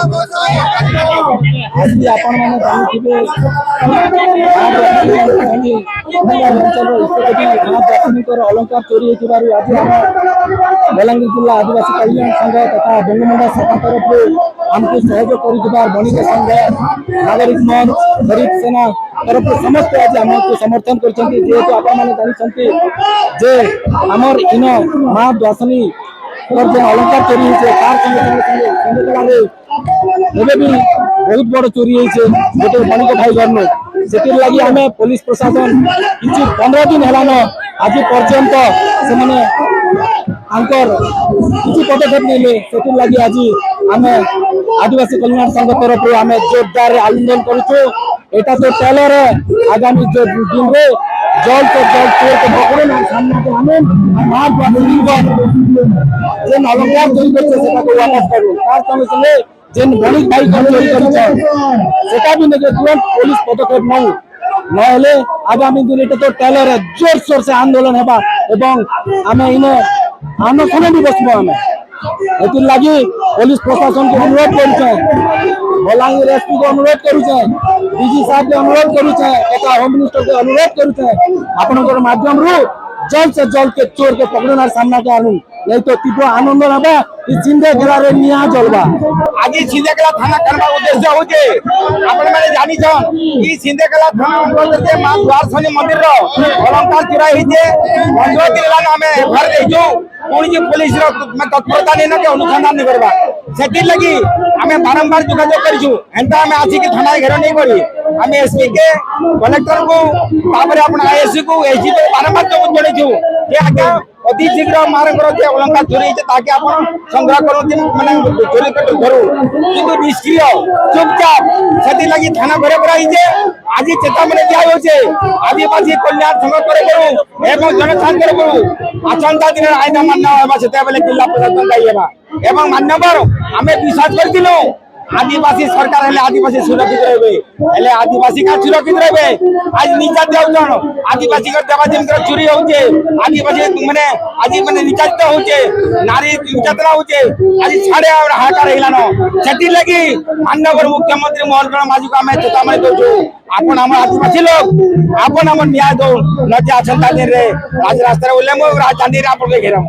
आज आपण मैंने जानिथिबे अलंकार चोरी होइथिबारु आज बलांगीर जिला आदिवासी कल्याण संघ तथा बंगमुंडा शाखा तरफ आमको सहयोग कर बणिक संघ नागरिक मंच गरीब सेना तरफ समस्त आज आमको समर्थन करते आमर इन माँ द्वासनी अलंकार चोरी भी बहुत बड़ चोरी गोटे बणिक भाई घर से लगी आम पुलिस प्रशासन किसी 15 दिन है आज पर्यंत से किसी पदक्षेप नहीं से लगी आज आम आदिवासी कल्याण संघ तरफ आम जोरदार आंदोलन करुचु एटा तो टेलर है आगामी दिन में जल्द से जल्द चोर के पकड़े सामने के हमें अलंकार चोरी करके वापस करूँ तार संगे जेन बणिक भाई चोरी कर तुरंत पुलिस पदक्षेप नहीं नहले आगामी दिन एटा तो टेलर है जोर शोर से आंदोलन है आम इन आनखने भी बसबो आम लगी पुलिस प्रशासन को अनुरोध कर बलांगीर एसपी को अनुरोध करुचे डीजी साहब के अनुरोध करुचे तथा होम मिनिस्टर के अनुरोध करुचे आपनकर माध्यम रु जल्द से जल्द के चोर के पकड़नार सामना के आनु नहीं तो तीव्र आनंद नबा ई सिंधे खेला रे निया जलबा आज सिंधे खेला थाना करबा उद्देश्य होचे आपण माने जानि छन ई सिंधे खेला थाना अंतर्गत जे मां द्वारसनी मंदिर रो अलंकार चुरा हिजे पंजो जिल्ला नामे भर देजो कोनी जे पुलिस रो तत्परता ने के अनुसंधान नहीं करबा सेति लगी हमें बारंबार जोगाजोग करिछु एंता हमें आसी के थाना घेर नहीं करी हमें एसपी के कलेक्टर को तापर आपण आईएससी को एसजी को बारंबार जोड़ेछु जे आगे अति शीघ्र मारकर जे अलंकार चोरी है ताकि आपण संग्रह करो माने चोरी कर करू किंतु निष्क्रिय चुपचाप सेति लगी थाना घरे पर आइजे आज चेतावनी दिया होचे आदिवासी कल्याण संघ करे करू एवं जनसाधारण करे करू आचंता दिन आइना मानना होबा सेते बेले जिला प्रशासन दाइबा एवं मान्यवर हमें विश्वास करथिलो आदिवासी सरकार हेले आदिवासी सुरक्षित रहबे आदिवासी का सुरक्षित रहबे आज निजात जाउछन आदिवासी का देवाजीन का चोरी होचे आदिवासी माने आज माने निजात होचे नारी निर्यातना होचे आज छाड़े हाहाकार हेलानो सेति लगी माननीय मुख्यमंत्री मोहन चरण माझी को हमें चेतावनी दोछु आपण हम आदिवासी लोग आपण हम न्याय दो नजे आछन दिन रे आज रास्ता रे उल्लेम राजधानी रे आपण के घेरम।